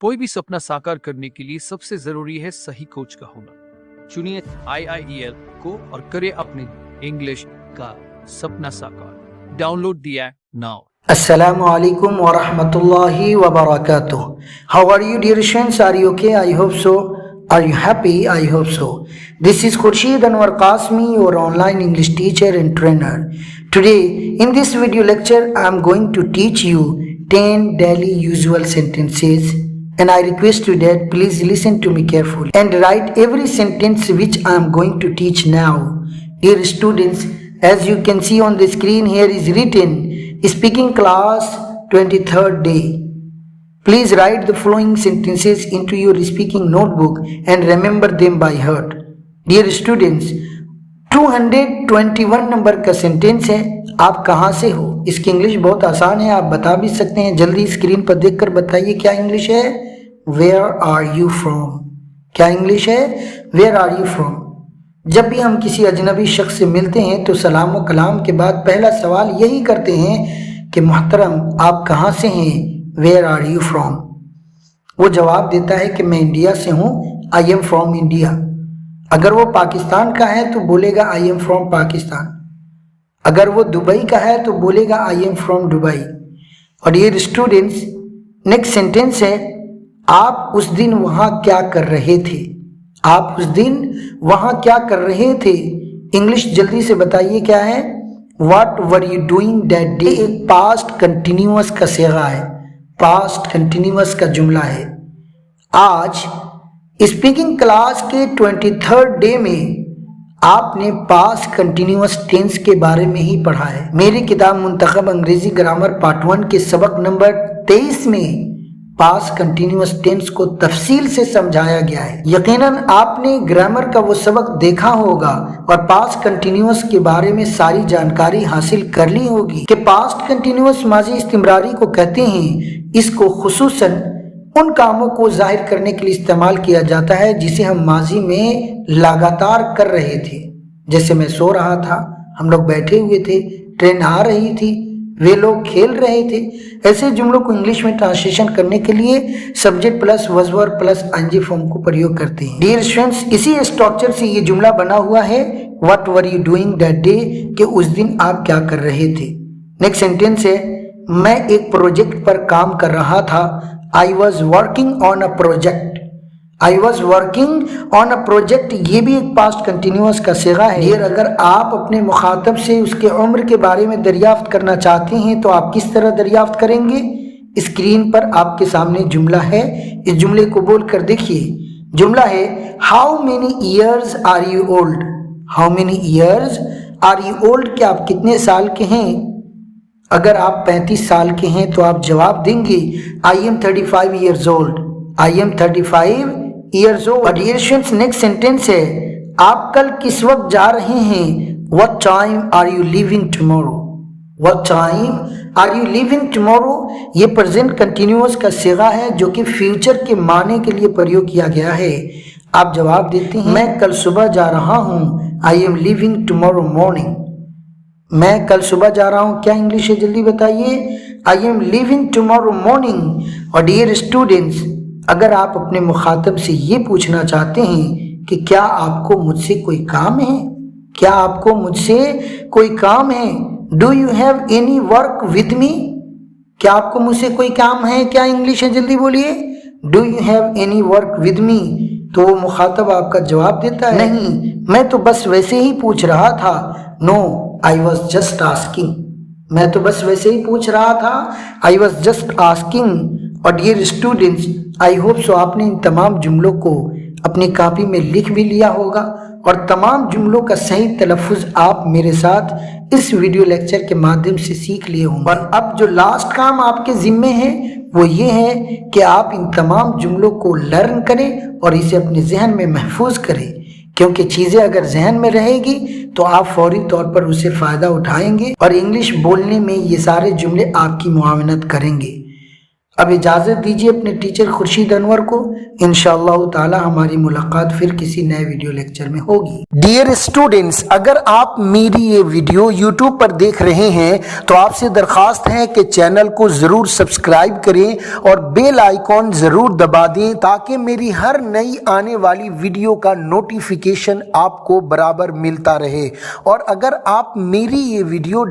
कोई भी सपना साकार करने के लिए सबसे जरूरी है सही कोच का होना। चुनिए IIEL को और करें अपने इंग्लिश का सपना साकार। Download the app now. Assalamu alaikum wa rahmatullahi wa barakatuh. How are you, dear students? Are you okay? I hope so. Are you happy? I hope so. This is Khurshid Anwar Qasmi, your online English teacher and trainer. Today, in this video lecture, I am going to teach you 10 daily usual sentences. And I request you that please listen to me carefully and write every sentence which I am going to teach now. Dear students, as you can see on the screen, here is written Speaking Class 23rd Day. Please write the following sentences into your speaking notebook and remember them by heart. Dear students, 221 number का sentence है, आप कहाँ से हो। इसकी English बहुत आसान है, आप बता भी सकते हैं। जल्दी स्क्रीन पर देखकर बताइए क्या इंग्लिश है। Where are you from? क्या इंग्लिश है? Where are you from? जब भी हम किसी अजनबी शख्स से मिलते हैं तो सलाम व कलाम के बाद पहला सवाल यही करते हैं कि मोहतरम आप कहाँ से हैं। Where are you from? वो जवाब देता है कि मैं इंडिया से हूँ, I am from India। अगर वो पाकिस्तान का है तो बोलेगा I am from पाकिस्तान। अगर वो दुबई का है तो बोलेगा I am from दुबई। और ये स्टूडेंट्स, नेक्स्ट सेंटेंस है, आप उस दिन वहाँ क्या कर रहे थे। आप उस दिन वहाँ क्या कर रहे थे। इंग्लिश जल्दी से बताइए क्या है। What were you doing that day? एक पास्ट कंटिन्यूअस का सेगा है, पास्ट कंटिन्यूअस का जुमला है। आज स्पीकिंग क्लास के 23rd डे में आपने पास्ट कंटिन्यूअस टेंस के बारे में ही पढ़ा है। मेरी किताब मुंतखब अंग्रेजी ग्रामर पार्ट 1 के सबक नंबर 23 में पास्ट कंटिन्यूअस टेंस को तफसील से समझाया गया है। यकीनन आपने ग्रामर का वो सबक देखा होगा और पास्ट कंटिन्यूअस के बारे में सारी जानकारी हासिल कर ली होगी कि पास्ट कंटिन्यूअस माजी इस्तिमरारी को कहते हैं। इसको खुसूसन उन कामों को जाहिर करने के लिए इस्तेमाल किया जाता है जिसे हम माजी में लगातार कर रहे थे। जैसे मैं सो रहा था, हम लोग बैठे हुए थे, ट्रेन आ रही थी, वे लोग खेल रहे थे। ऐसे जुमलों को इंग्लिश में ट्रांसलेशन करने के लिए subject plus was plus ING form को प्रयोग करते हैं। डियर स्टूडेंट्स, इसी स्ट्रक्चर से ये जुमला बना हुआ है, what were you doing that day, कि उस दिन आप क्या कर रहे थे। नेक्स्ट सेंटेंस है, मैं एक प्रोजेक्ट पर काम कर रहा था। I was working on a project. I was working on a project, ये भी एक पास्ट कंटिन्यूअस का सेगा है। यार अगर आप अपने मुखातब से उसके उम्र के बारे में दरियाफ्त करना चाहते हैं तो आप किस तरह दरियाफ्त करेंगे। स्क्रीन पर आपके सामने जुमला है, इस जुमले को बोल कर देखिए। जुमला है, how many years are you old. How many years are you old, कि आप कितने साल के हैं। अगर आप 35 साल के हैं तो आप जवाब देंगे I am 35 years old. I am 35 years old. Next sentence है, आप कल किस वक्त जा रहे हैं। What time are you leaving tomorrow. What time are you leaving tomorrow, ये प्रेजेंट कंटिन्यूअस का सेगा है जो कि फ्यूचर के माने के लिए प्रयोग किया गया है। आप जवाब देते हैं, मैं कल सुबह जा रहा हूँ। I am leaving tomorrow morning. मैं कल सुबह जा रहा हूँ, क्या इंग्लिश है जल्दी बताइए। I am leaving tomorrow morning. और डियर स्टूडेंट्स, अगर आप अपने मुखातब से ये पूछना चाहते हैं कि क्या आपको मुझसे कोई काम है, क्या आपको मुझसे कोई काम है, do you have any work with me, क्या आपको मुझसे कोई काम है, क्या इंग्लिश है जल्दी बोलिए। Do you have any work with me, तो वो मुखातब आपका जवाब देता है, नहीं मैं तो बस वैसे ही पूछ रहा था। No I was just asking, मैं तो बस वैसे ही पूछ रहा था। I was just asking. और dear students, I hope so आपने इन तमाम जुमलों को अपनी कॉपी में लिख भी लिया होगा और तमाम जुमलों का सही तलफ़ुज़ आप मेरे साथ इस वीडियो लेक्चर के माध्यम से सीख लिए होंगे। और अब जो लास्ट काम आपके ज़िम्मे है वो ये है कि आप इन तमाम जुमलों को लर्न करें और इसे अपने जहन में महफूज करें, क्योंकि चीज़ें अगर जहन में रहेगी तो आप फौरी तौर पर उसे फ़ायदा उठाएंगे और इंग्लिश बोलने में ये सारे जुमले आपकी मुआवनत करेंगे। اب اجازت دیجیے اپنے ٹیچر خورشید انور کو، انشاءاللہ تعالی ہماری ملاقات پھر کسی نئے ویڈیو لیکچر میں ہوگی۔ ڈیئر اسٹوڈنٹس، اگر آپ میری یہ ویڈیو یوٹیوب پر دیکھ رہے ہیں تو آپ سے درخواست ہے کہ چینل کو ضرور سبسکرائب کریں اور بیل آئیکن ضرور دبا دیں تاکہ میری ہر نئی آنے والی ویڈیو کا نوٹیفیکیشن آپ کو برابر ملتا رہے۔ اور اگر آپ میری یہ ویڈیو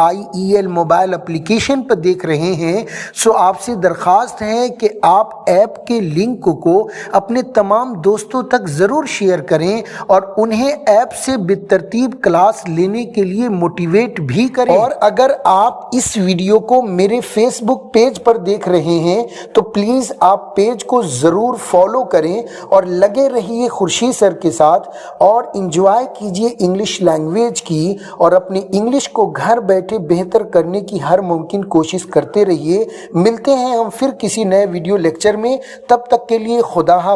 IIEL موبائل اپلیکیشن پر دیکھ رہے ہیں سو آپ سے درخواست ہے کہ آپ ایپ کے لنک کو اپنے تمام دوستوں تک ضرور شیئر کریں اور انہیں ایپ سے بالترتیب کلاس لینے کے لیے موٹیویٹ بھی کریں۔ اور اگر آپ اس ویڈیو کو میرے فیس بک پیج پر دیکھ رہے ہیں تو پلیز آپ پیج کو ضرور فالو کریں اور لگے رہیے خورشید سر کے ساتھ اور انجوائے کیجئے انگلش لینگویج کی، اور اپنی انگلش کو گھر بیٹھے بہتر کرنے کی ہر ممکن کوشش کرتے رہیے۔ ملتے ہیں ہم پھر کسی نئے ویڈیو لیکچر میں، تب تک کے لیے خدا حافظ۔